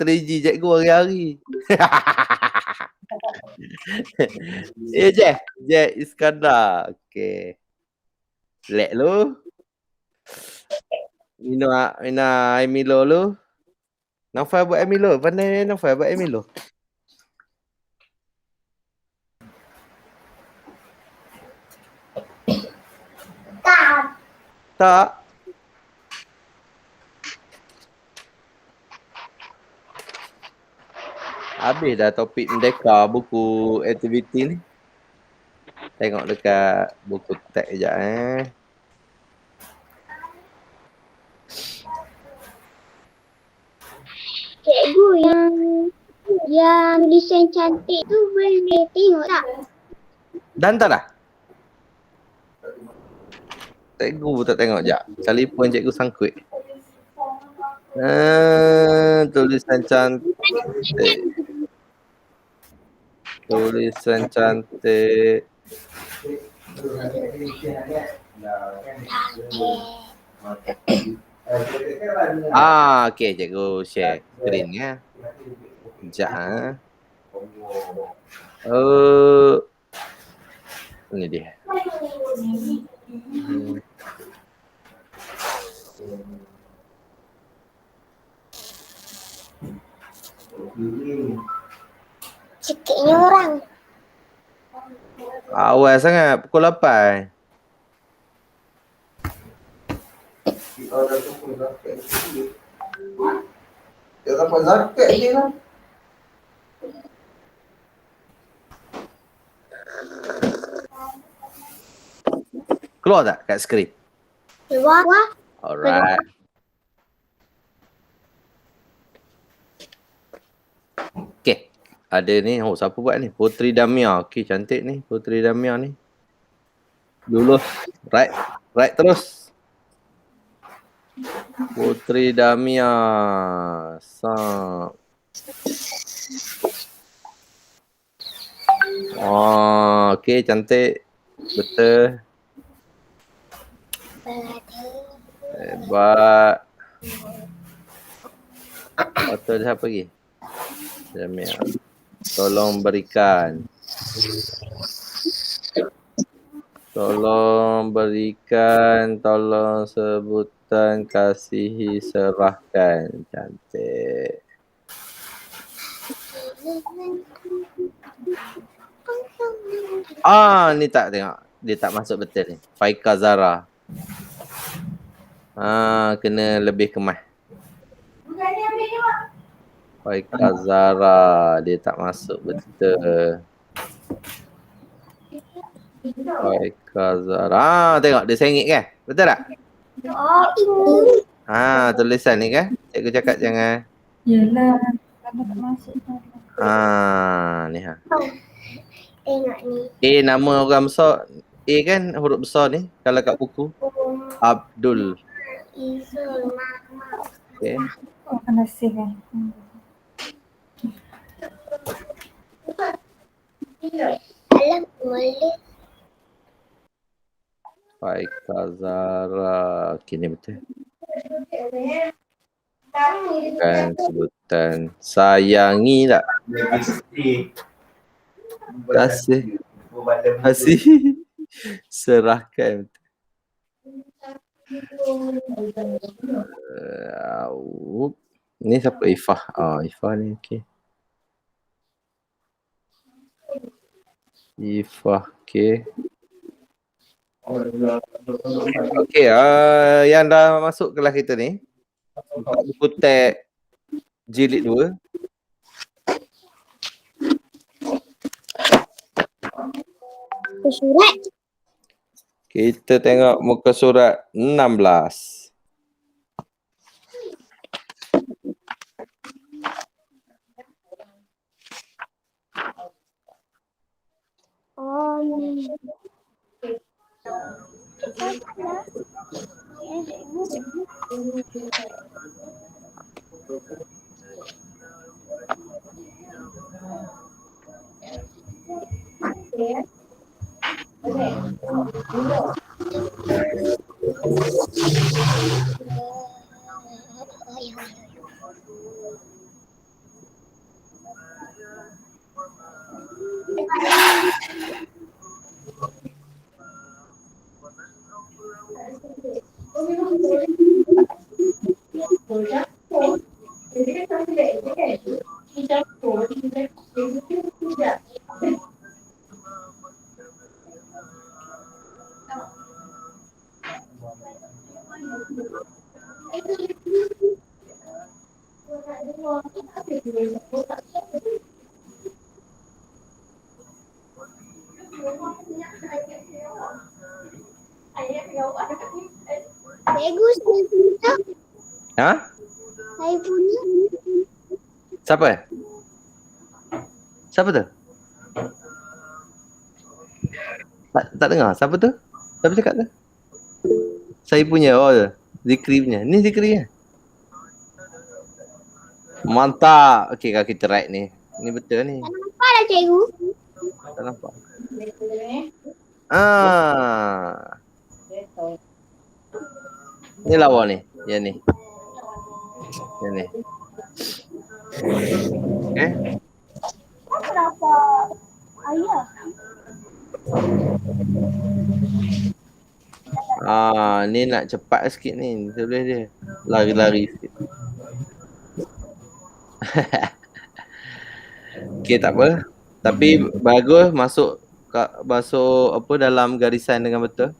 3G cikgu hari-hari. Jack Iskandar. Okey. Lek lu. Mina Emilo lu. Naufal buat Emilo. Pandai Naufal buat Emilo. Tak. Habis dah topik merdeka buku aktiviti ni. Tengok dekat buku teks sekejap Cikgu yang desain cantik tu boleh tengok tak? Dah hantar dah? Cikgu pun tak tengok sekejap. Telefon cikgu sangkut. Tulisan cantik. Tulisan cantik. Okey, cikgu share screen ya. Sekejap ini dia. Sikitnya orang. Awal sangat, pukul 8. Dia dapat zakat je lah. Keluar tak kat skrin? Keluar. Alright. Okay. Ada ni. Oh, siapa buat ni? Putri Damia. Okay, cantik ni. Putri Damia ni. Lulus. Right terus. Putri Damia. Okay, cantik. Betul. Hebat. Betul siapa lagi? Damia. Tolong berikan tolong sebutan, kasihi, serahkan. Cantik. Ni tak tengok. Dia tak masuk betul ni. Faika Zara. Kena lebih kemas. Faika Zara. Dia tak masuk betul. Faika Zara. Tengok dia sengit kan? Betul tak? Ini. Tulisan ni kan? Cikgu cakap jangan. Yelah. Tak masuk. Ni Tengok ni. Nama orang besar. A kan huruf besar ni. Kalau kat buku. Abdul. Izul Mama. Okay. Kena save kan. Alam boleh. Faika Zara. Okay, ni betul. Bukan sebutan. Sayangi tak? Kasih. Serahkan. Ni siapa? Ifah. Ifah ni okey. Ifah okey. Okey, yang dah masuk kelas kita ni buku teks jilid 2. Surat. Kita tengok muka surat 16. Cikgu, saya punya. Ha? Saya punya. Siapa? Siapa tu? Tak dengar. Siapa tu? Siapa cakap tu? Saya punya. Oh, Zikri punya. Ni Zikri ya? Mantap. Okey, kalau kita right ni. Ni betul ni. Tak nampak dah cikgu. Tak nampak. Ah. Ni lawa ni. Yang ni. Yang ni. Okay. Kenapa ayah? Ni nak cepat sikit ni. Boleh dia. Lari-lari sikit. Okay, tak apa. Tapi bagus masuk apa dalam garisan dengan betul.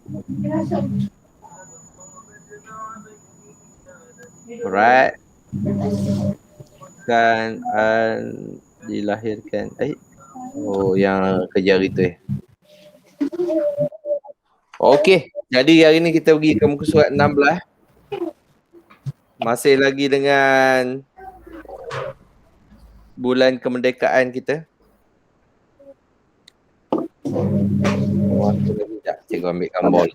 Alright. Kan dilahirkan. Oh, yang kejar itu. Okey. Jadi hari ni kita pergi ke muka surat 16. Masih lagi dengan bulan kemerdekaan kita. Sekejap, cikgu ambil gambar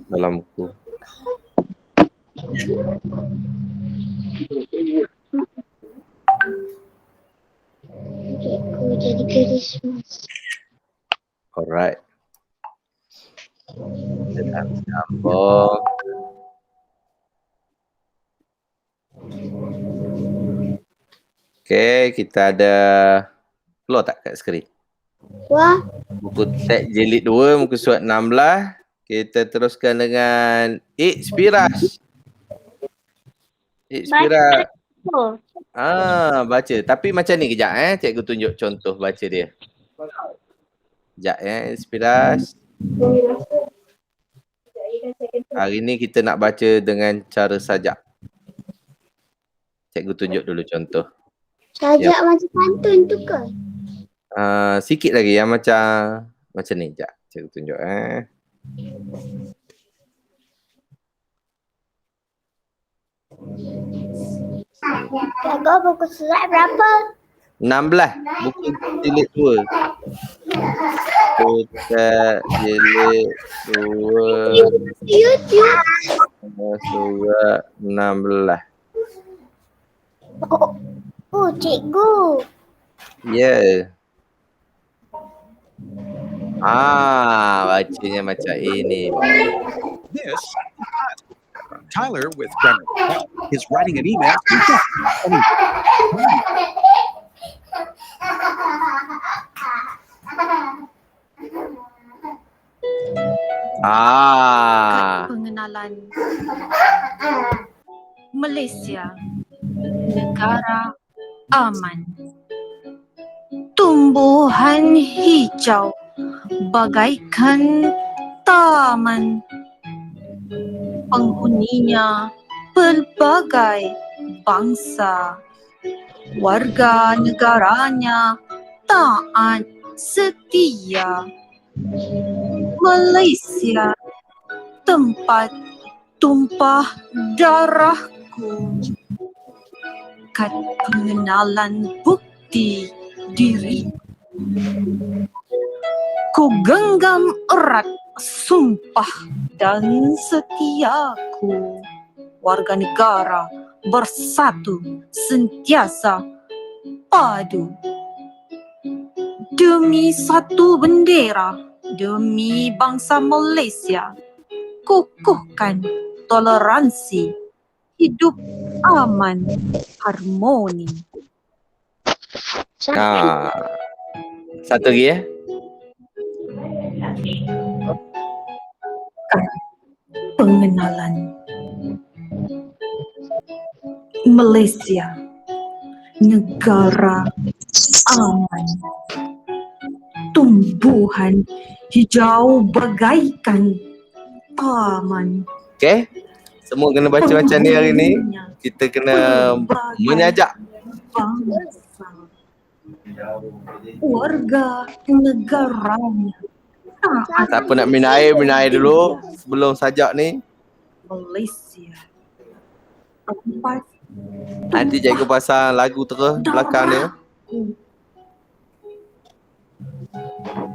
dalam buku. Cikgu jadi Christmas. Alright. Kita ambil gambar. Okay, kita ada keluar tak kat skrin? Wah, Buku teks jilid 2, muka surat 16. Kita teruskan dengan Ispiras. Ispiras. Baca. Tapi macam ni kejap cikgu tunjuk contoh baca dia. Kejap Ispiras. Hari ni kita nak baca dengan cara sajak. Cikgu tunjuk dulu contoh. sajak macam pantun tu ke? Sikit lagi yang macam ni. Sekejap, cikgu tunjuk Cikgu, buku surat berapa? 16. Buku jilid 2. Buku jilid 2. YouTube. Surat 16. Oh, cikgu. Ya. Bacanya macam ini. This Tyler with Grammar is writing an email. Pengenalan Malaysia, negara aman. Tumbuhan hijau bagaikan taman. Penghuninya pelbagai bangsa. Warga negaranya taat setia. Malaysia, tempat tumpah darahku. Kad pengenalan bukti diri. Ku genggam erat sumpah dan setiaku. Warga negara bersatu sentiasa padu. Demi satu bendera, demi bangsa Malaysia, kukuhkan toleransi, hidup aman, harmoni. Satu lagi Pengenalan Malaysia, negara aman. Tumbuhan hijau bagaikan taman. Okay? Semua kena baca macam ni hari ni. Kita kena menyajak. Bangsa, warga negaranya. Siapa nak minum air dulu sebelum sajak ni. Malaysia. Tempat Nanti cikgu pasang lagu terus belakang dia.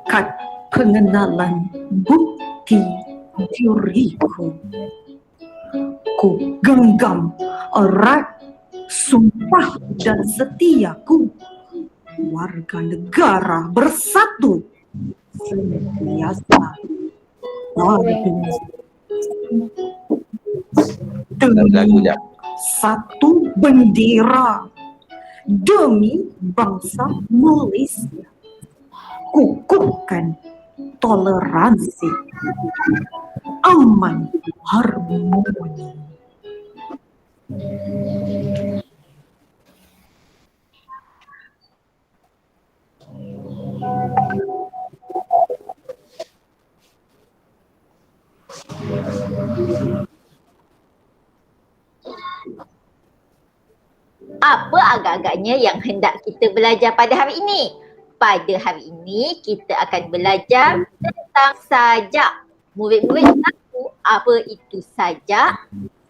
kad pengenalan bukti diriku. Ku genggam erat sumpah dan setiaku. Warga negara bersatu senantiasa padu Lagu dengan jap. satu bendera demi bangsa Malaysia. Kukuhkan toleransi, aman, harmoni. Apa agak-agaknya yang hendak kita belajar pada hari ini? Pada hari ini kita akan belajar tentang sajak. Murid-murid tahu apa itu sajak?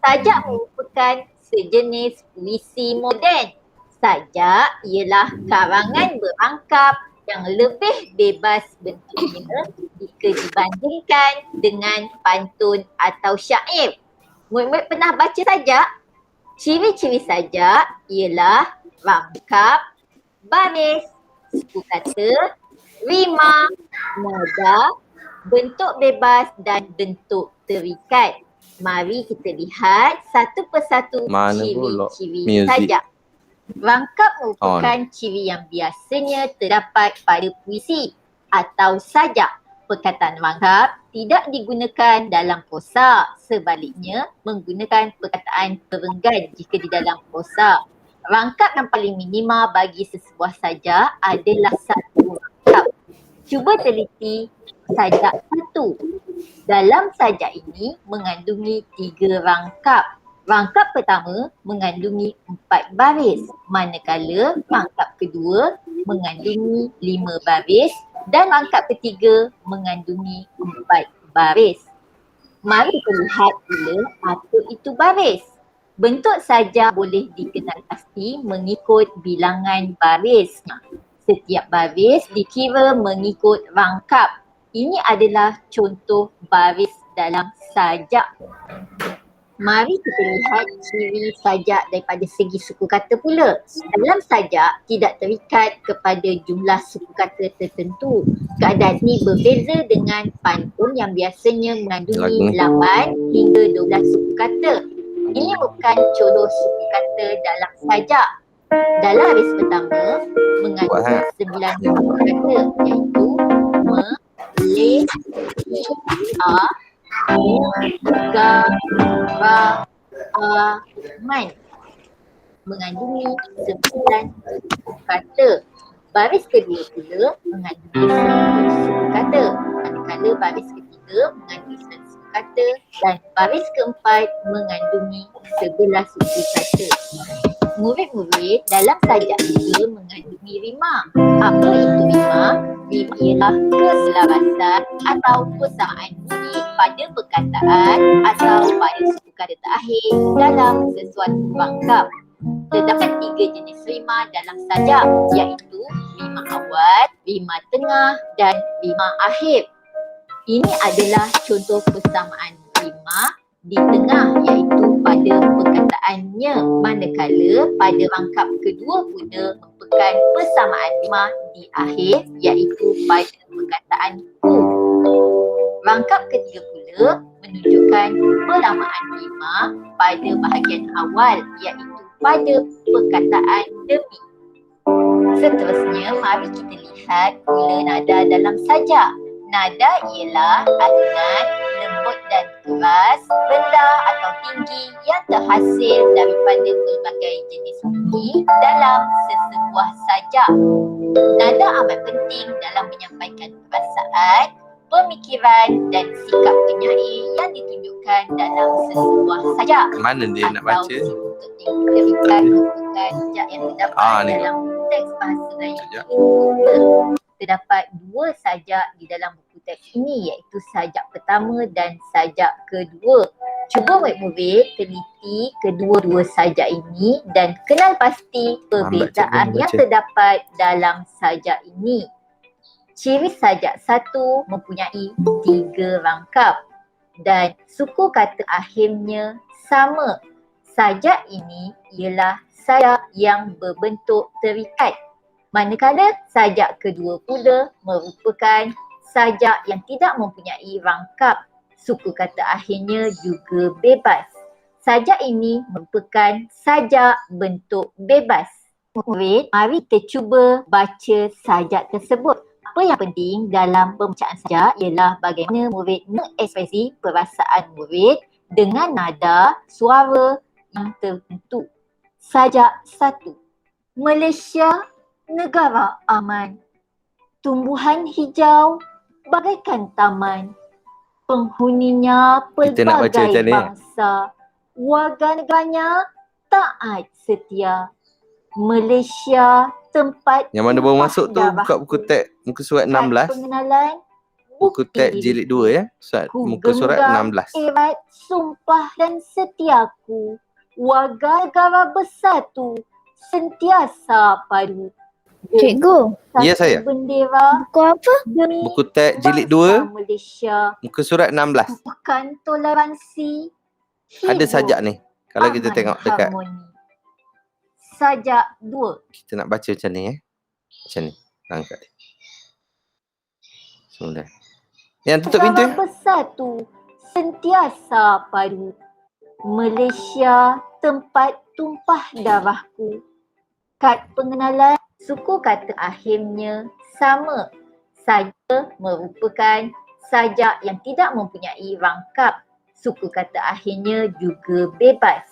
Sajak merupakan sejenis puisi moden. Sajak ialah karangan berangkap yang lebih bebas bentuknya jika dibandingkan dengan pantun atau syair. Murid-murid pernah baca sajak? Ciri-ciri sajak ialah rangkap, baris, suku kata, rima, nada, bentuk bebas dan bentuk terikat. Mari kita lihat satu persatu Mana pula ciri-ciri music? sajak. Rangkap merupakan ciri yang biasanya terdapat pada puisi atau sajak. Perkataan rangkap tidak digunakan dalam prosa. Sebaliknya, menggunakan perkataan perenggan jika di dalam prosa. Rangkap yang paling minima bagi sesebuah sajak adalah satu rangkap. Cuba teliti sajak satu. Dalam sajak ini mengandungi 3 rangkap. Rangkap pertama mengandungi 4 baris, manakala rangkap kedua mengandungi 5 baris dan rangkap ketiga mengandungi 4 baris. Mari kita lihat pula apa itu baris. Bentuk sajak boleh dikenal pasti mengikut bilangan baris. Setiap baris dikira mengikut rangkap. Ini adalah contoh baris dalam sajak. Mari kita lihat ciri sajak daripada segi suku kata pula. Dalam sajak tidak terikat kepada jumlah suku kata tertentu. Keadaan ini berbeza dengan pantun yang biasanya mengandungi 8 hingga 12 suku kata. Ini bukan contoh suku kata dalam sajak. Dalam baris pertama mengandungi 9 suku kata iaitu me, le, a, ga, ra, a, man. Mengandungi 9 suku kata. Baris kedua pula mengandungi 10 suku kata. Manakala baris ketiga mengandungi 9 suku kata dan baris keempat mengandungi 11 suku kata. Murid-murid dalam sajak juga mengandungi rima. Apa itu rima? Rima ialah keselarasan atau persamaan bunyi pada perkataan atau pada suku kata terakhir dalam sesuatu rangkap. Terdapat 3 jenis rima dalam sajak iaitu rima awal, rima tengah dan rima akhir. Ini adalah contoh persamaan rima di tengah iaitu pada perkataannya, manakala pada rangkap kedua pula merupakan persamaan rima di akhir iaitu pada perkataan ku. Rangkap ketiga pula menunjukkan perlamaan rima pada bahagian awal iaitu pada perkataan demi. Seterusnya, mari kita lihat pula nada dalam sajak. Nada ialah alunan lembut dan keras, rendah atau tinggi yang terhasil daripada pelbagai jenis bunyi dalam sesebuah sajak. Nada amat penting dalam menyampaikan perasaan, pemikiran dan sikap penyair yang ditunjukkan dalam sesebuah sajak. Mana dia nak baca? Untuk terikat merupakan sajak yang terdapat ni. dalam teks bahasa Melayu. Sajak. Terdapat 2 sajak di dalam buku teks ini, iaitu sajak pertama dan sajak kedua. Cuba murid-murid teliti kedua-dua sajak ini dan kenal pasti perbezaan yang terdapat dalam sajak ini. Ciri sajak satu mempunyai 3 rangkap dan suku kata akhirnya sama. Sajak ini ialah sajak yang berbentuk terikat. Manakala sajak kedua pula merupakan sajak yang tidak mempunyai rangkap. Suku kata akhirnya juga bebas. Sajak ini merupakan sajak bentuk bebas. Murid, mari kita cuba baca sajak tersebut. Apa yang penting dalam pembacaan sajak ialah bagaimana murid mengekspresi perasaan murid dengan nada suara yang tertentu. Sajak 1. Malaysia, negara aman. Tumbuhan hijau bagaikan taman. Penghuninya Kita nak baca pelbagai macam ni. bangsa. Warga negaranya taat setia. Malaysia tempat Yang mana baru tumpah masuk tu darah. buka buku teks muka surat 16. Pengenalan Buku bukti teks diriku. jilid 2 ya. Muka surat 16. Erat, sumpah dan setiaku. Warga negara bersatu, sentiasa padu. Cikgu, Ya, saya. Bendera buku apa? demi Buku teks jilid bangsa 2 Malaysia. muka surat 16. Pekan toleransi. Ada hidup sajak ni. Kalau kita aman tengok dekat. harmoni. Sajak 2. Kita nak baca macam ni Macam ni. Angkat dia. Semula. Yang tutup pintu ya. Bersatu, sentiasa padu. Malaysia tempat tumpah darahku. Kad pengenalan, suku kata akhirnya sama. Saja merupakan sajak yang tidak mempunyai rangkap. Suku kata akhirnya juga bebas.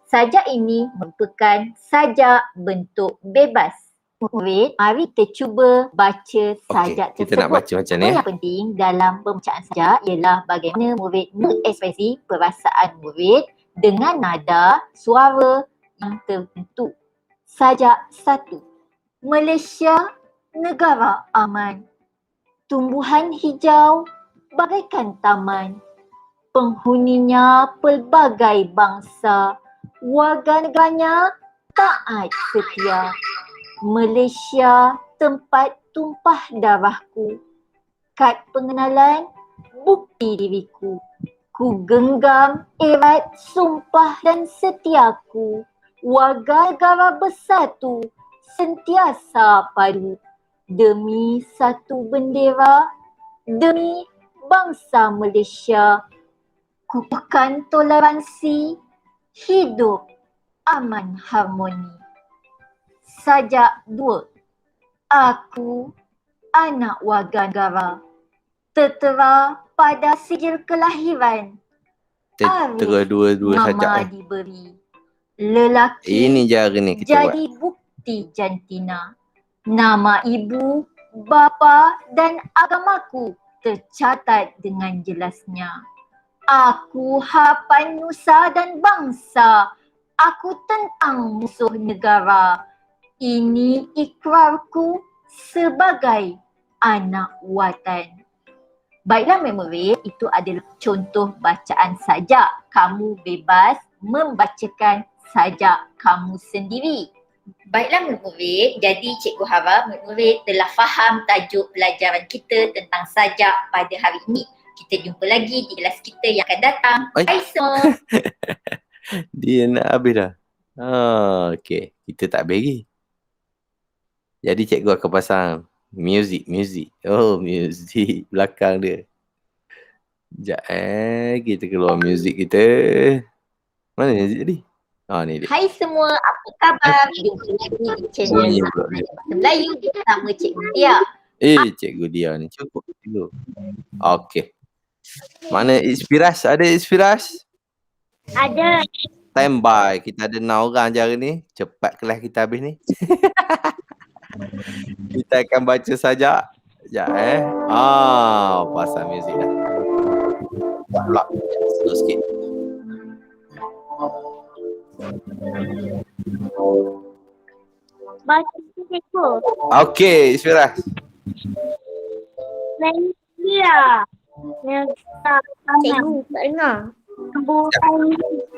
Sajak ini merupakan sajak bentuk bebas. Murid, mari kita cuba baca sajak kita tersebut. nak baca macam ni. Apa yang penting dalam pembacaan sajak ialah bagaimana murid mengekspresi perasaan murid dengan nada suara yang tertentu. Sajak 1. Malaysia, negara aman. Tumbuhan hijau bagaikan taman. Penghuninya pelbagai bangsa. Warga negaranya taat setia. Malaysia tempat tumpah darahku. Kad pengenalan bukti diriku. Ku genggam erat sumpah dan setiaku. Warga negara bersatu, sentiasa padu. Demi satu bendera, demi bangsa Malaysia. Ku pekan toleransi, hidup aman harmoni. Sajak 2. Aku anak warga negara. Tertera pada sijil kelahiran. Tertera dua-dua sajak Nama ni. diberi. Lelaki Ini jari ni kita buat. jadi bukti jantina. Nama ibu, bapa dan agamaku tercatat dengan jelasnya. Aku harapan nusa dan bangsa. Aku tentang musuh negara. Ini ikrarku sebagai anak watan. Baiklah murid, itu adalah contoh bacaan sajak. Kamu bebas membacakan sajak kamu sendiri. Baiklah murid, jadi cikgu harap murid telah faham tajuk pelajaran kita tentang sajak pada hari ini. Kita jumpa lagi di kelas kita yang akan datang. Bye semua. Dia nak habis dah. Okey. Kita tak beri. Jadi cikgu akan pasang music. Oh, music belakang dia. Sekejap kita keluar music kita. Mana music tadi? Ni dia. Hai semua, apa khabar? Jumpa lagi di channel Bunyi Bahasa pula dia. Melayu bersama Cikgu Dia. Cikgu dia ni cukup dulu. Okey. Mana Isfiras? Ada Isfiras? Ada. Standby. Kita ada 6 orang je hari ni. Cepat kelas kita habis ni. Kita akan baca saja. Sekejap pasal muzik dah. Buat pula. Slow sikit. Baca cikgu. Okey, Isfiras. Malaysia. Negara Cikgu tak dengar. Tumbuhan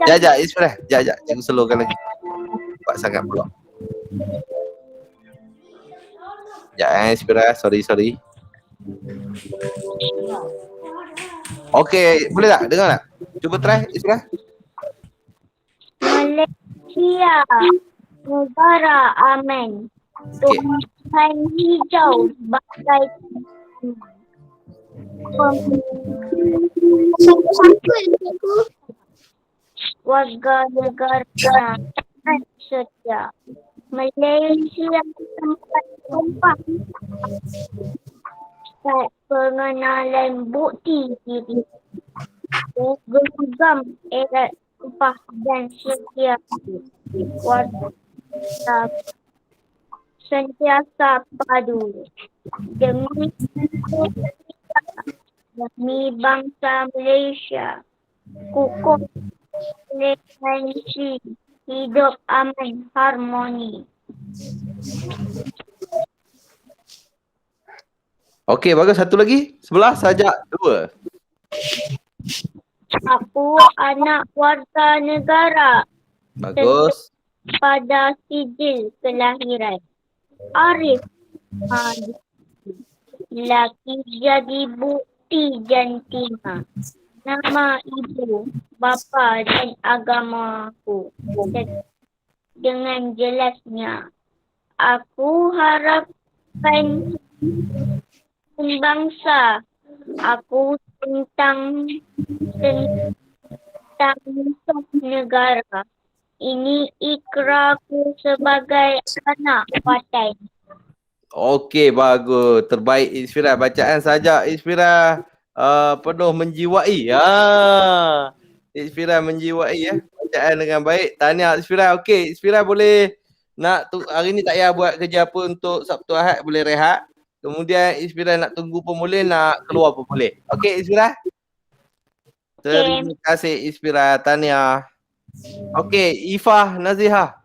Sekejap, Isfiras. Sekejap. Cikgu slowkan lagi. Cepat sangat pula. Sekejap Isfiras. Sorry. Okey, boleh tak? Dengar tak? Cuba try, Isfiras. Malaysia. Negara aman. Okey. Tumbuhan hijau bagai satu-satu cikgu. Warga negara taat setia. Malaysia tempat tumpah pengenalan bukti diri. Genggam erat tumpah dan setia. Warga sentiasa padu demi bangsa Malaysia. Kukuh toleransi, hidup aman harmoni. Okey, bagus. Satu lagi. Sebelah sajak 2. Aku anak warga negara Bagus. pada sijil kelahiran. Arif laki jadi bukti jantina. Nama ibu, bapa dan agamaku. Dengan jelasnya, aku harapkan bangsa. Aku tentang musuh negara. Ini ikrarku sebagai anak watan. Okey, bagus. Terbaik Isfiras. Bacaan sajak Isfiras penuh menjiwai. Isfiras menjiwai ya. Bacaan dengan baik. Tahniah Isfiras. Okey, Isfiras boleh nak hari ni tak payah buat kerja apa untuk Sabtu Ahad, boleh rehat. Kemudian Isfiras nak tunggu pun boleh, nak keluar pun boleh. Okey Isfiras? Terima kasih Isfiras. Tahniah. Okey, Ifah Nazihah.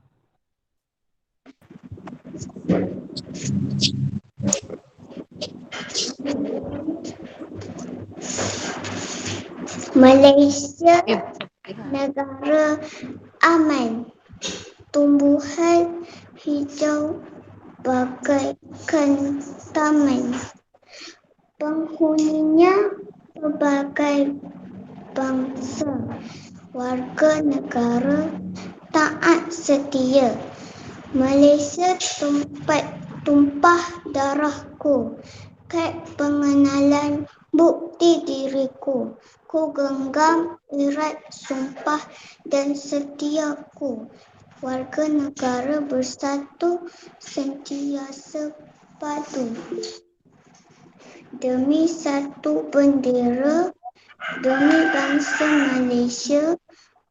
Malaysia negara aman. Tumbuhan hijau bagaikan taman. Penghuninya berbagai bangsa. Warga negara taat setia. Malaysia tempat tumpah darahku. Kad pengenalan bukti diriku. Ku genggam erat sumpah dan setiaku. Warga negara bersatu sentiasa padu. Demi satu bendera, demi bangsa Malaysia,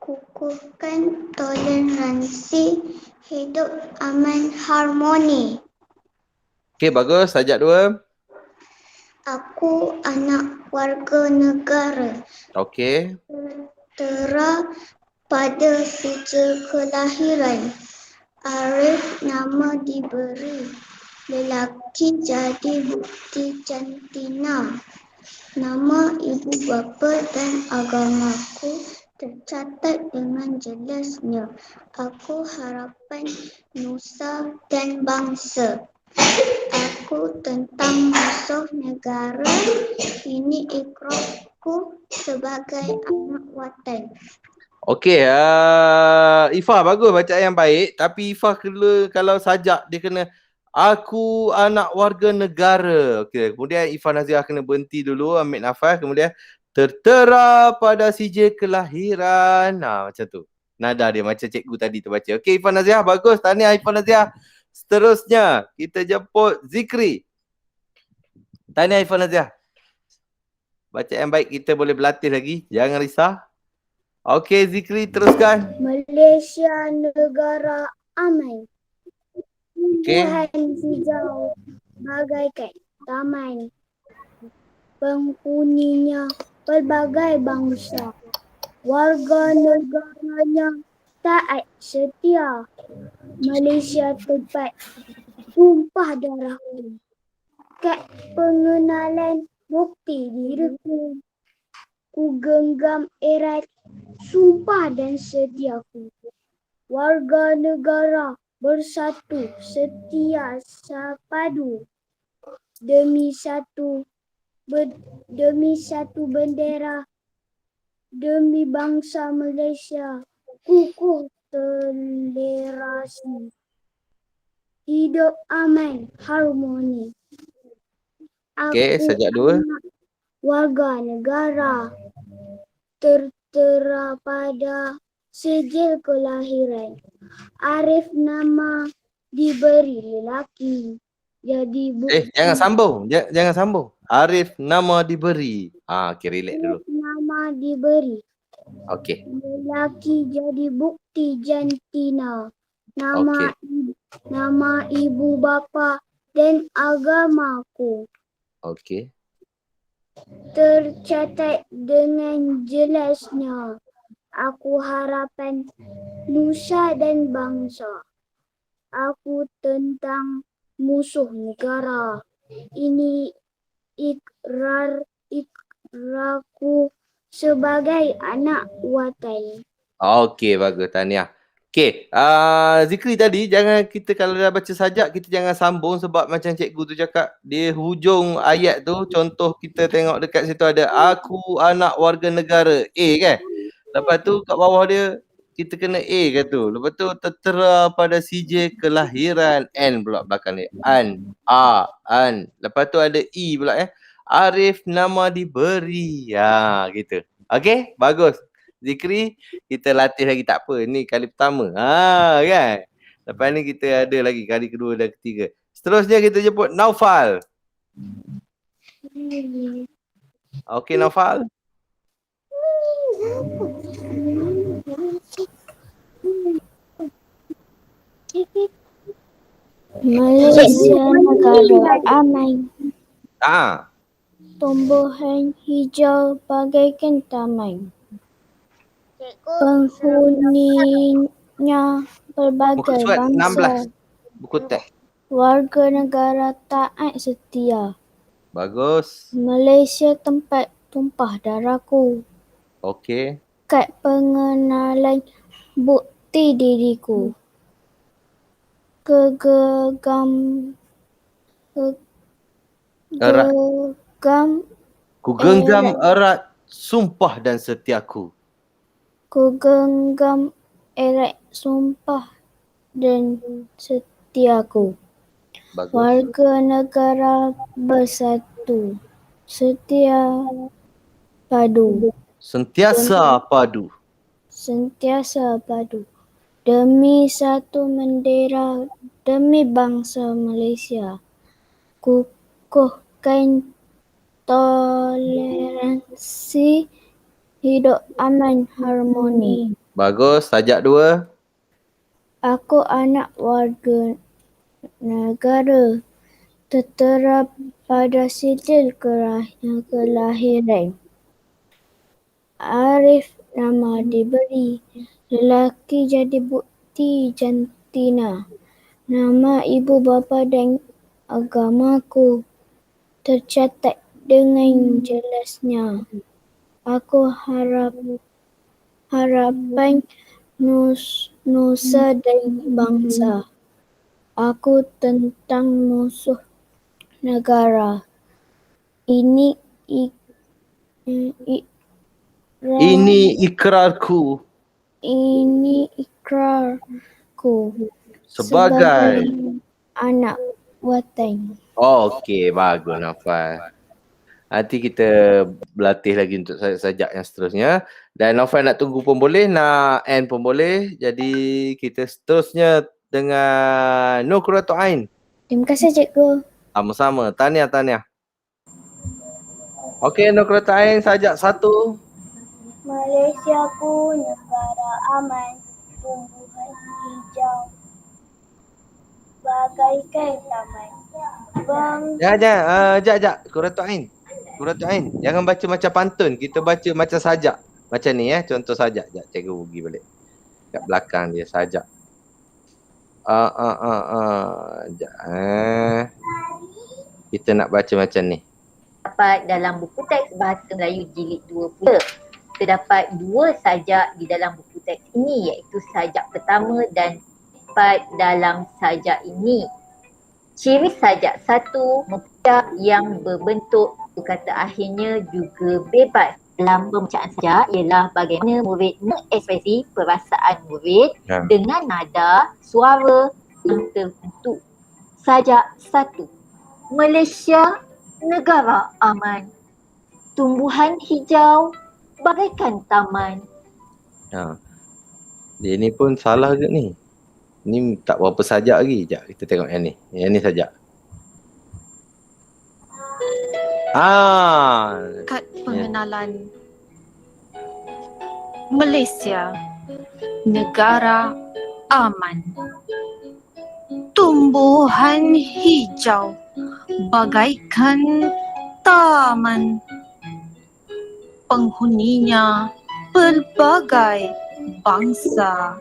kukuhkan toleransi, hidup aman harmoni. Okey, bagus. Sajak 2. Aku anak warga negara. Okey. Tertera pada sijil kelahiran. Arif nama diberi. Lelaki jadi bukti jantina. Nama ibu bapa dan agamaku tercatat dengan jelasnya. Aku harapan nusa dan bangsa. Aku tentang musuh negara. Ini ikrarku sebagai anak watan. Okey, Ifah bagus bacaan yang baik, tapi Ifah kalau sajak dia kena aku anak warga negara. Okey, kemudian Ifah Nazihah kena berhenti dulu, ambil nafas, kemudian tertera pada sijil kelahiran. Macam tu. Nada dia macam cikgu tadi terbaca. Okey, Ifah Nazihah bagus. Tahniah Ifah Nazihah. Seterusnya kita jemput Zikri. Tahniah Ifah Nazihah. Baca yang baik kita boleh berlatih lagi. Jangan risau. Okey Zikri, teruskan. Malaysia negara aman. Okey. Tumbuhan hijau bagaikan taman. Penghuninya pelbagai bangsa. Warga negaranya taat setia. Malaysia tempat tumpah darahku. Kad pengenalan bukti diriku. Ku genggam erat sumpah dan setiaku. Warga negara bersatu setia sapadu. Demi satu bendera, demi bangsa Malaysia, kukuh tolerasi. Hidup aman, harmoni. Okey, sajak 2. anak warga negara tertera pada sijil kelahiran. Arif nama diberi lelaki. Jadi Jangan sambung. Jangan sambung. Arif nama diberi. Okey, relax dulu. nama diberi. Okey. Lelaki jadi bukti jantina. Nama ibu bapa dan agamaku Okey. tercatat dengan jelasnya. Aku harapan nusa dan bangsa. Aku tentang musuh negara. Ini ikrarku sebagai anak watan. Okey, bagus. Tahniah. Okey, Zikri tadi kita kalau dah baca sajak kita jangan sambung sebab macam cikgu tu cakap di hujung ayat tu contoh kita tengok dekat situ ada aku anak warga negara A kan. Lepas tu kat bawah dia kita kena A kat tu. Lepas tu tertera pada sijil kelahiran N pula belakang dia. An. Lepas tu ada E pula Arif nama diberi. Gitu. Okey, bagus. Zikri, kita latih lagi tak apa. Ni kali pertama. Kan? Lepas ni kita ada lagi kali kedua dan ketiga. Seterusnya kita jemput Naufal. Okey Naufal. Malaysia negara aman. Tumbuhan hijau bagaikan taman. Penghuninya berbagai Buku surat bangsa. 16. Buku teks. Warga negara taat setia. Bagus. Malaysia tempat tumpah darahku. Okey. Kad pengenalan bukti diriku. Ku genggam erat sumpah dan setiaku. Ku genggam erat sumpah dan setiaku. Bagus. Warga negara bersatu. Setia padu. Sentiasa padu. Sentiasa padu. Demi satu bendera, demi bangsa Malaysia. Kukuhkan toleransi, hidup aman harmoni. Bagus, sajak 2. Aku anak warga negara tertera pada sijil kelahiran. Arif nama diberi, lelaki jadi bukti jantina. Nama ibu bapa dan agamaku tercatat dengan jelasnya. Aku harapan nusa dan bangsa. Aku tentang musuh negara. Ini ikrarku. Ini ikrarku Sebagai anak watan. Okey, bagus Naufal. Nanti kita berlatih lagi untuk sajak yang seterusnya. Dan Naufal nak tunggu pun boleh, nak end pun boleh. Jadi kita seterusnya dengan Nur Qurratu Ain. Terima kasih cikgu. Sama-sama. Tahniah. Okey, Nurul Ain sajak 1. Malaysia ku negara aman, tumbuhan hijau bagaikan taman. Jap. Nurul Ain. Jangan baca macam pantun. Kita baca macam sajak. Macam ni contoh sajak. Jap, cikgu pergi balik. Kat belakang dia sajak. Jap. Kita nak baca macam ni. Terdapat dalam buku teks Bahasa Melayu Jilid 20. Terdapat 2 sajak di dalam buku teks ini, iaitu sajak pertama dan terdapat dalam sajak ini. Ciri sajak 1, mubtada yang berbentuk kata akhirnya juga bebas. Dalam pembacaan sajak ialah bagaimana murid mengekspresi perasaan murid dengan nada suara yang tertentu. Sajak 1. Malaysia negara aman, tumbuhan hijau bagaikan taman. Dia ni pun salah ke ni? Ni tak berapa sajak lagi. Sekejap kita tengok yang ni. Yang ni sajak. Kad pengenalan Malaysia negara aman, tumbuhan hijau bagaikan taman, penghuninya pelbagai bangsa,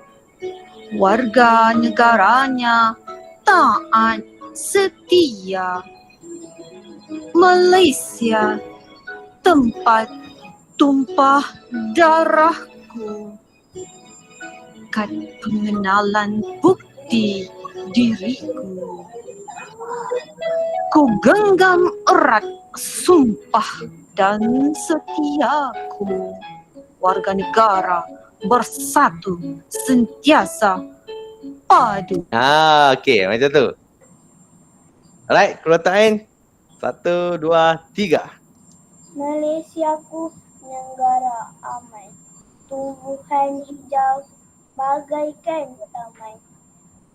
warga negaranya taat setia. Malaysia tempat tumpah darahku, kad pengenalan bukti diriku. Ku genggam erat sumpah dan setiaku, warga negara bersatu sentiasa padu. Okey, macam tu. Alright, Nurul Ain. 1, 2, 3. Malaysia ku negara aman, tumbuhan hijau bagaikan taman,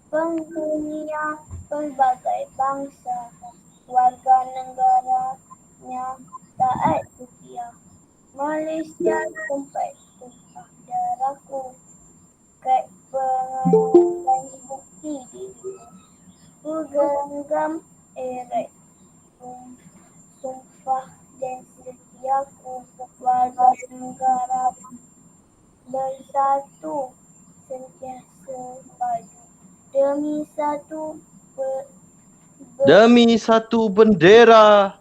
penghuninya pelbagai bangsa, warga negaranya taat setia. Malaysia tempat tumpah darahku, kad pengenalan bukti diriku. Ku genggam erat sumpah dan setiaku, warga negara bersatu sentiasa padu demi satu bendera,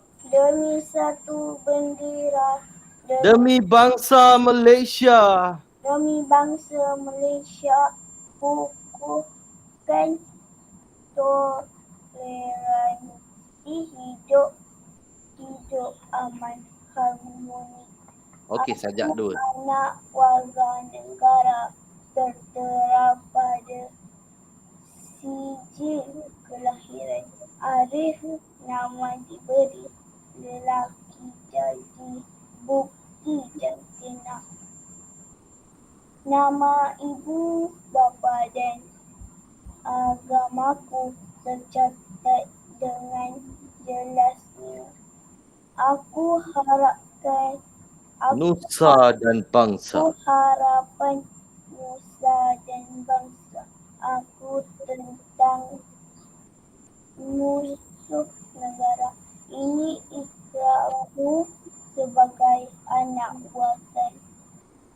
demi bangsa Malaysia. Kukuhkan toleransi, hidup aman harmoni. Okey, sajak 2. Anak warga negara tertera pada sijil kelahiran. Arif nama diberi, lelaki jadi bukti jantina. Nama ibu, bapa dan agamaku tercatat dengan jelasnya. Aku harapkan Nusa dan bangsa. Aku tentang musuh negara. Ini ikrarku sebagai anak buatan.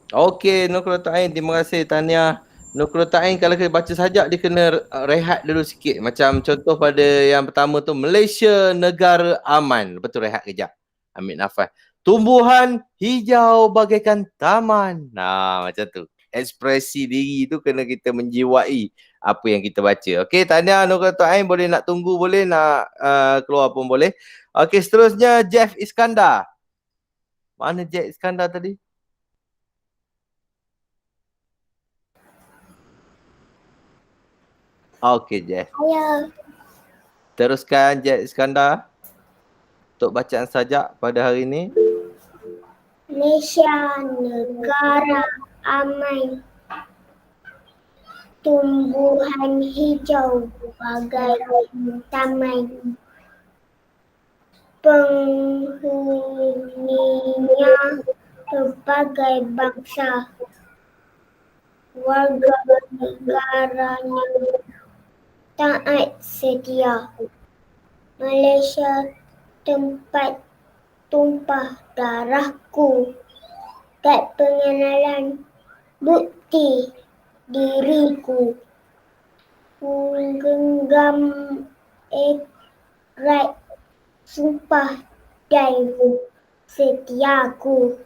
Okey, Nurul Ain, terima kasih tahniah. Nurul Ain kalau kita baca sajak dia kena rehat dulu sikit. Macam contoh pada yang pertama tu, Malaysia negara aman. Lepas tu rehat kejap. Ambil nafas. Tumbuhan hijau bagaikan taman. Macam tu. Ekspresi diri tu kena kita menjiwai apa yang kita baca. Okey, tahniah Nurul Ain, boleh nak tunggu, boleh nak keluar pun boleh. Okey, seterusnya Jeff Iskandar. Mana Jeff Iskandar tadi? Okey, Jeff. Saya Teruskan Jeff Iskandar untuk bacaan sajak pada hari ini. Malaysia negara aman, tumbuhan hijau bagaikan taman, penghuninya berbagai bangsa. Warga negaranya taat setia. Malaysia tempat tumpah darahku. Kad pengenalan bukti diriku. Ku genggam erat sumpah dan setiaku.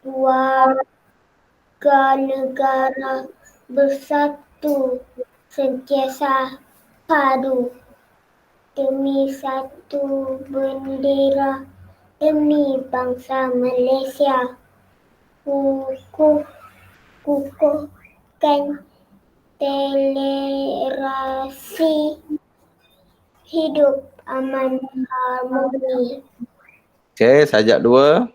Warga negara bersatu sentiasa padu demi satu bendera, demi bangsa Malaysia. Kukuhkan toleransi, hidup aman harmoni. Okey, sajak 2.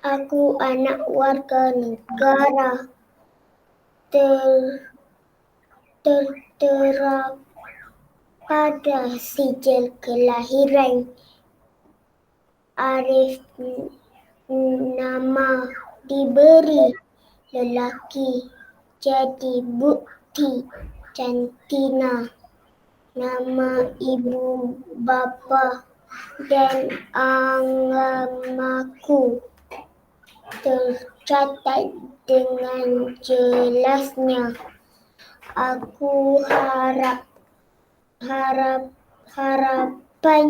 Aku anak warga negara tertera pada sijil kelahiran. Arif nama diberi lelaki, jadi bukti jantina. Nama ibu bapa dan agamaku tercatat dengan jelasnya. Aku harapan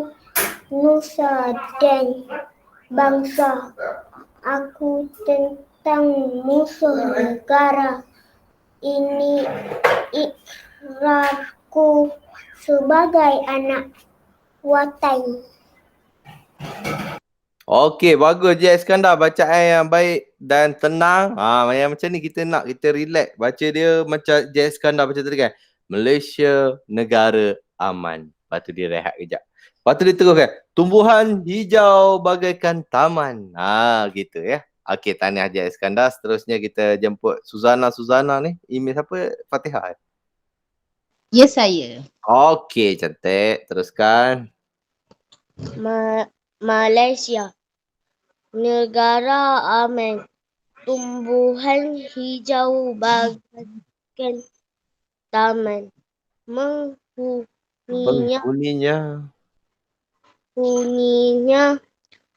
nusa dan bangsa. Aku tentang musuh negara. Ini ikrarku sebagai anak watan. Okey, bagus je Iskandar, bacaan yang baik dan tenang. Yang macam ni kita nak, kita relax. Baca dia macam je Iskandar baca tadi kan. Malaysia negara aman. Lepas tu dia rehat kejap. Lepas tu dia teruskan. Tumbuhan hijau bagaikan taman. Gitu ya. Okey, tahniah je Iskandar. Seterusnya kita jemput Suzana ni. Email siapa? Fatihah. Ya, saya. Okey, cantik. Teruskan. Malaysia negara aman, tumbuhan hijau bagaikan taman, menghuninya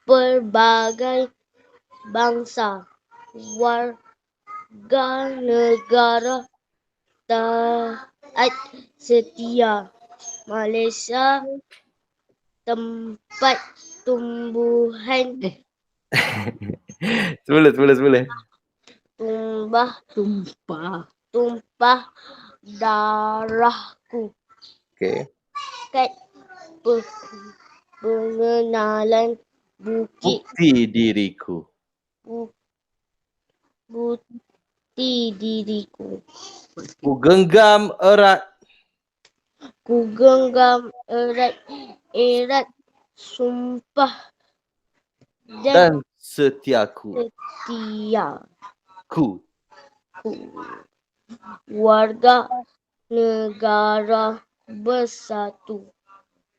berbagai bangsa. Warga negara taat setia. Malaysia tempat tumbuhan Semula. tumpah darahku. Okey. Kad pengenalan Bukti diriku. Bukti diriku. Ku genggam erat sumpah dan setiaku. Ku. Warga negara bersatu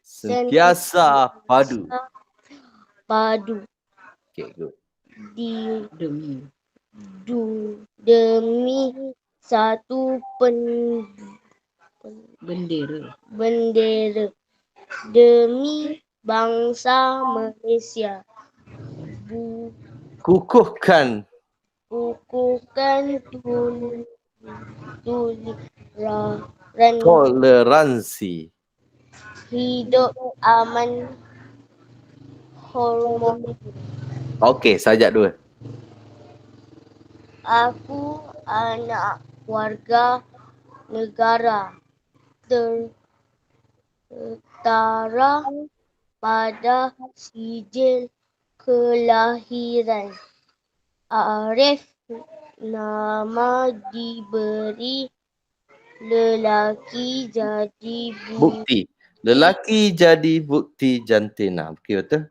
Sentiasa padu. Okay, good. Demi satu bendera demi bangsa Malaysia. Kukuhkan toleransi, hidup aman harmoni. Okey, sajak 2. Aku anak warga negara tertera pada sijil kelahiran. Arif nama diberi lelaki jadi Bukti. Lelaki jadi bukti jantina. Okey, betul?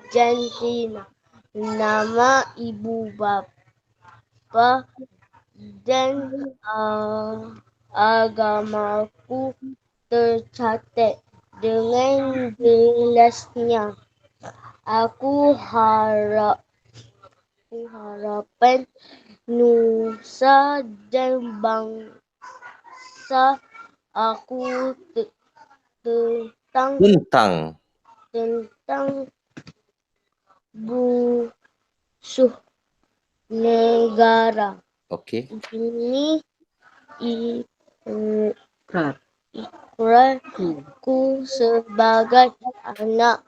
jantina. Nama ibu bapa dan agamaku tercatat dengan jelasnya. Aku harapan nusa dan bangsa aku tentang musuh negara. Okey. Ini ikrarku sebagai anak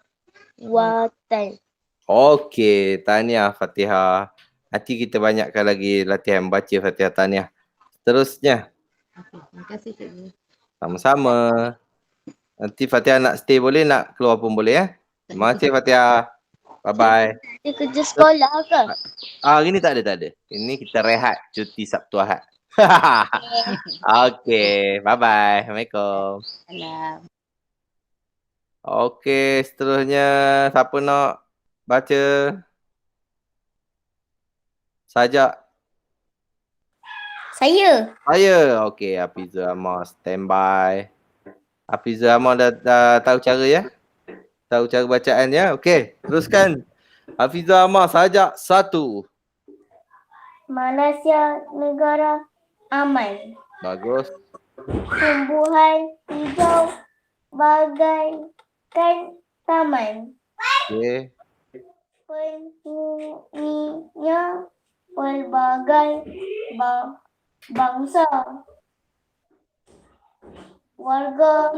watan. Okey, tahniah Fatihah. Nanti kita banyakkan lagi latihan baca Fatihah tahniah. Seterusnya. Terima kasih cikgu. Sama-sama. Nanti Fatihah nak stay boleh, nak keluar pun boleh ya. Terima kasih Fatihah. Bye-bye. Dia kerja sekolah ke? Hari ni tak ada. Ini kita rehat cuti Sabtu Ahad. Okey, bye-bye. Assalamualaikum. Salam. Okey, seterusnya siapa nak baca? Sajak. Saya. Okey, Hafizul Ammar standby. Hafizul Ammar dah tahu cara ya? Tahu cara bacaan ya? Okey, teruskan. Hafizul Ammar sajak 1. Malaysia negara aman. Bagus. Tumbuhan hijau bagaikan taman. Okey. Penghuninya pelbagai bangsa. Warga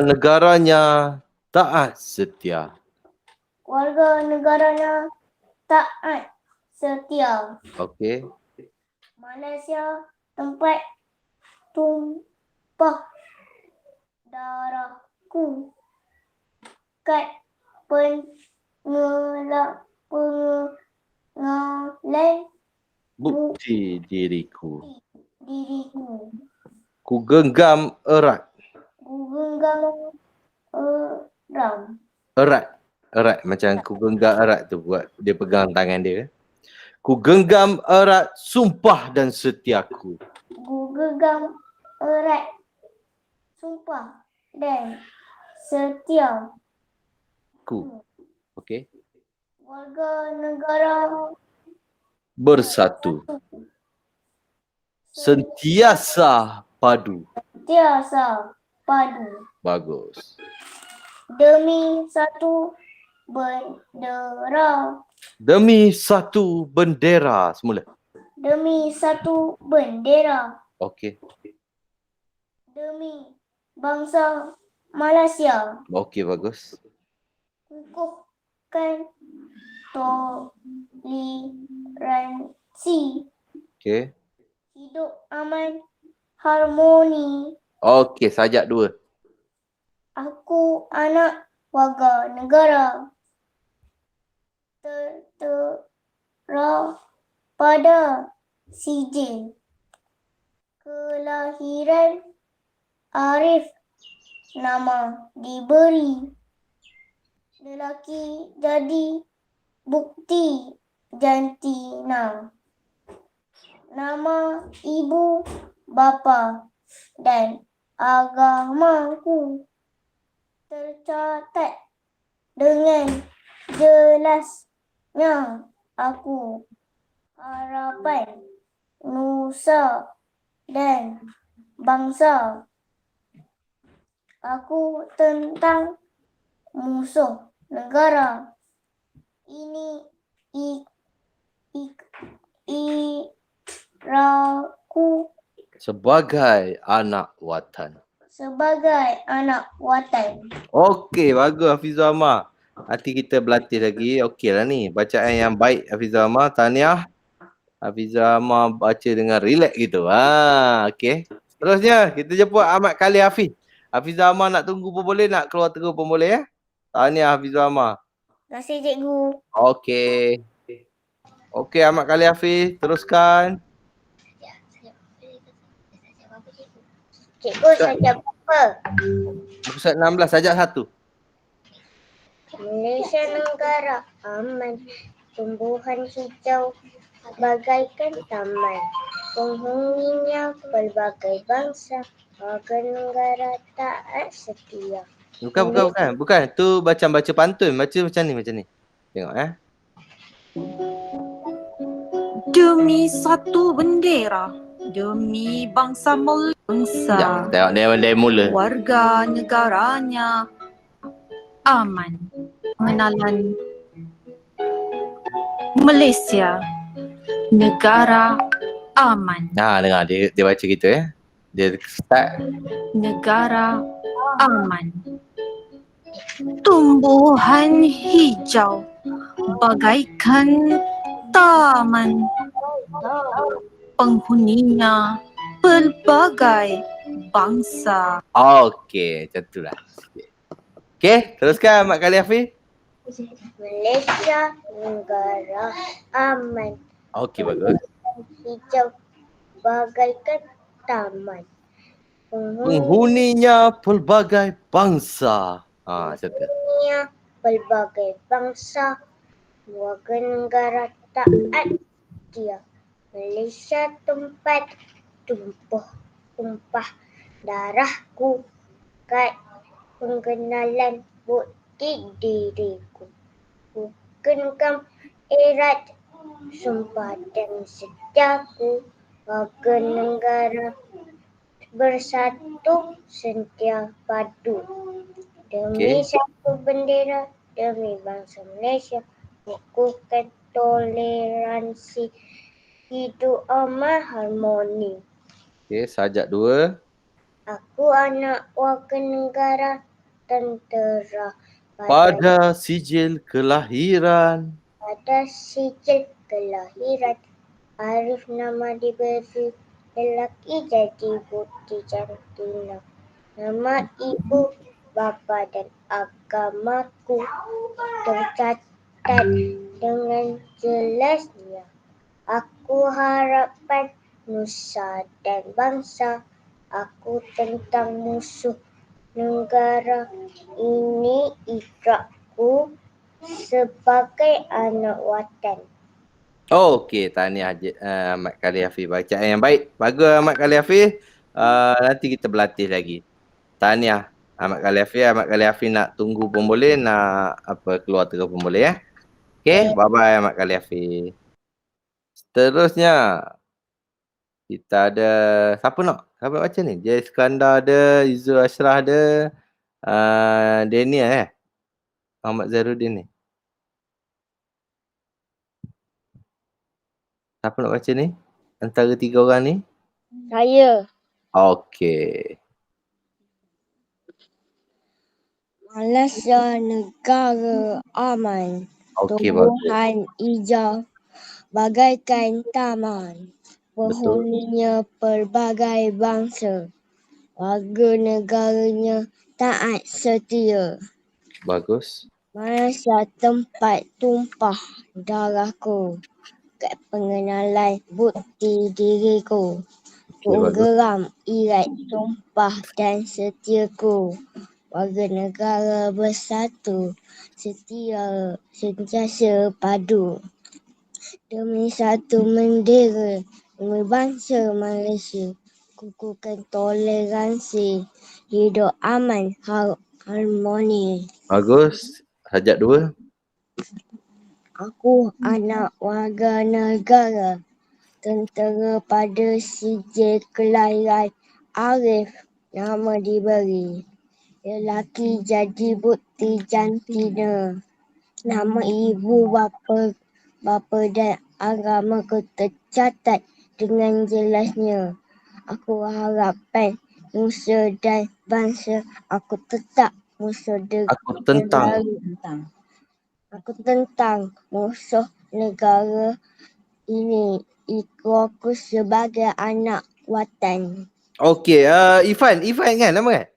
negaranya taat setia. Okey. Malaysia tempat tumpah darahku. Kat pengelalan Bukti diriku. diriku. Ku genggam erat. Ku genggam Erat macam ku genggam erat tu buat dia pegang tangan dia. Ku genggam erat sumpah dan setiaku. Ku genggam erat sumpah dan setia. Ku. Okey. Warga negara Bersatu. Sentiasa padu. sentiasa padu. Bagus. Demi satu bendera. Demi satu bendera. Semula. Demi satu bendera. Okey. Demi bangsa Malaysia. Okey, bagus. Kukuhkan toleransi. Okey. Hidup aman, harmoni. Okey, sajak 2. Aku anak warga negara. Tertera pada sijil kelahiran Arif, nama diberi. Lelaki jadi bukti jantina. Nama ibu bapa dan agamaku tercatat dengan jelasnya. Aku harapan nusa dan bangsa. Aku tentang musuh negara. Ini ikraku Sebagai anak watan. sebagai anak watan. Okey, bagus Hafizul Ammar. Nanti kita berlatih lagi. Okey lah ni. Bacaan yang baik Hafizul Ammar. Tahniah. Hafizul Ammar baca dengan relax gitu. Okey. Seterusnya kita jemput Ahmad Khalil Hafiz. Hafizul Ammar nak tunggu pun boleh, nak keluar terus pun boleh ya. Tahniah Hafizul Ammar. Terima kasih cikgu. Okey. Okey Ahmad Khalil Hafiz, teruskan. Cikgu sajak apa? Muka surat 16 sajak 1. Malaysia negara aman, tumbuhan hijau bagaikan taman. Penghuninya pelbagai bangsa, warga negara taat setia. Bukan. Tu macam baca pantun. Baca macam ni. Tengok Demi satu bendera, demi bangsa Sekejap, Malaysia, tengok dia mula. warga negaranya aman. Pengenalan Malaysia, negara aman. Dengar dia baca gitu ya. Dia start. Negara aman. Tumbuhan hijau bagaikan taman. Penghuninya pelbagai bangsa. Okey, macam tu lah. Okey, teruskan Mak Kali Hafiz. Malaysia negara aman. Okey, bagus. Hijau bagaikan taman. Penghuninya pelbagai bangsa. Macam tu. Penghuninya pelbagai bangsa, warga negara taat dia. Malaysia tempat tumpah darahku, kad pengenalan bukti diriku. Ku genggam erat sumpah dan setiaku, warga negara bersatu setia padu. Demi satu bendera, demi bangsa Malaysia, kukuhkan toleransi, hidup aman harmoni. Okey, sajak 2. Aku anak warga negara tentera Pada sijil kelahiran. Arif nama diberi, lelaki jadi bukti jantina. Nama ibu, bapa dan agamaku tercatat dengan jelasnya. Aku harapan nusa dan bangsa. Aku tentang musuh negara. Ini ikrarku sebagai anak watan. Okey, tahniah Mak Kali Hafiz. Bacaan yang baik. Bagus Mak Kali Hafiz. Nanti kita berlatih lagi. Tahniah Mak Kali Hafiz. Mak Kali Hafiz nak tunggu pun boleh, nak keluar terus pun boleh ya. Okey, bye-bye Mak Kali Hafiz. Seterusnya kita ada siapa nak baca ni? Jay Iskandar ada, Izzul Ashraf ada, Daniel Muhammad Zairuddin ni. Siapa nak baca ni? Antara 3 orang ni? Saya. Okey. Malaysia negara aman. Okey, bagus. Tumbuhan hijau bagaikan taman. Penghuninya pelbagai bangsa. Warga negaranya taat setia. Bagus. Malaysia tempat tumpah darahku, kad pengenalan bukti diriku. Tenggelam erat sumpah dan setiaku, warga negara bersatu setia sentiasa padu. Demi satu bendera, demi bangsa Malaysia, kukuhkan toleransi, hidup aman harmoni. Bagus. Sajak 2. Aku anak warga negara tentera pada sijil kelahiran. Arif nama diberi, lelaki jadi bukti jantina. Nama ibu, bapa dan agamaku tercatat dengan jelasnya. Aku harapan nusa dan bangsa. Aku tetap musuh Aku tentang musuh negara ini. Ikrarku sebagai anak watan. Okey, Ifan kan nama kan?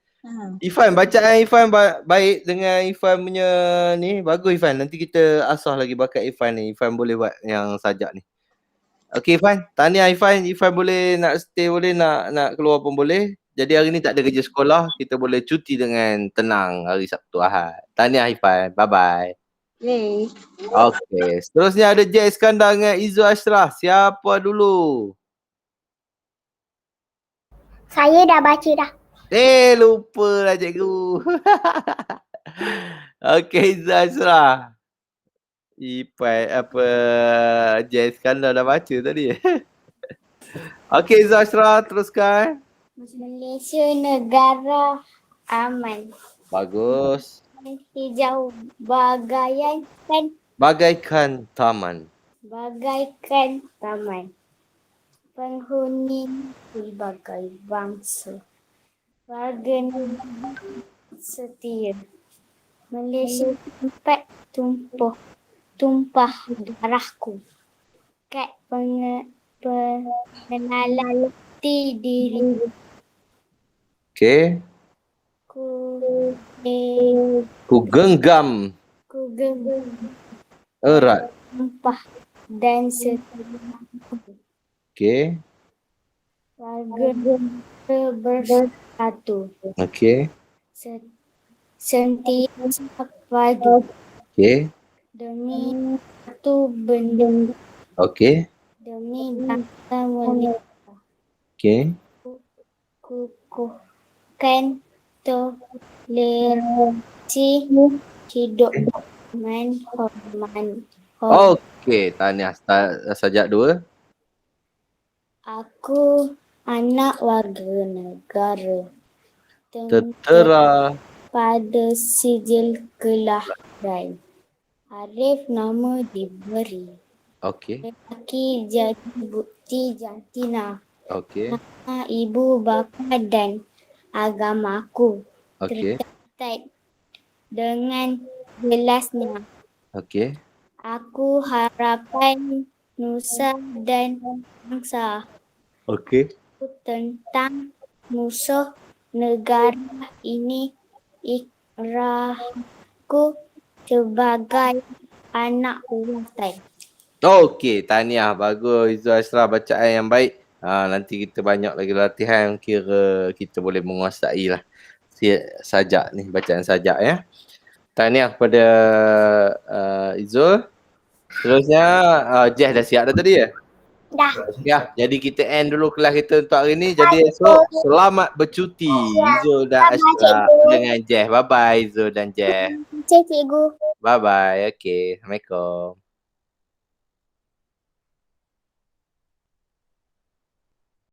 Ifan, bacaan Ifan baik dengan Ifan punya ni. Bagus Ifan, nanti kita asah lagi bakat Ifan ni. Ifan boleh buat yang sajak ni. Okey Ifan, tahniah Ifan. Ifan boleh nak stay, boleh nak keluar pun boleh. Jadi hari ni tak ada kerja sekolah, kita boleh cuti dengan tenang hari Sabtu Ahad. Tahniah Ifan, bye-bye. Okey, seterusnya ada Jay Iskandar dengan Izzul Ashraf. Siapa dulu? Saya dah baca dah. Lupa lah cikgu. Okey, Izzah. Ipai apa Jess Iskandar dah baca tadi. Okey, Izzah, teruskan. Malaysia negara aman. Bagus. Hijau bagaikan Bagaikan taman. taman. Penghuni pelbagai bangsa. Warga negara setia. Malaysia tempat tumpah darahku. Kad pengenalan diri. Okey. Ku genggam erat. Tumpah dan setia. Okey. Warga bersatu. Okey. Sentiasa padu Okey. demi satu benda, Okey. demi bangsa Malaysia. Okey. Kukuhkan toleransi hidup hormat. Okey, tahniah. Sajak 2. Aku anak warga negara Tertera pada sijil kelahiran. Arif nama diberi. Okey. Lelaki jadi bukti jantina. Okey. Nama ibu bapa dan agamaku. Okey. Tercatat dengan jelasnya. Okey. Aku harapan nusa dan bangsa. Okey. Tentang musuh negara ini, ikrarku sebagai anak watan. Okey, tahniah. Bagus Izzah Ashraf, bacaan yang baik. Nanti kita banyak lagi latihan, kira kita boleh menguasai lah sajak ni, bacaan sajak ya. Tahniah kepada Izzul. Terusnya Jess dah siap dah tadi ya? Dah. Ya, jadi kita end dulu kelas kita untuk hari ni. Jadi esok selamat bercuti Izzul dan Ashraf dengan Jess. Bye bye Izzul dan Jess. Cikgu. Bye bye. Okey. Assalamualaikum.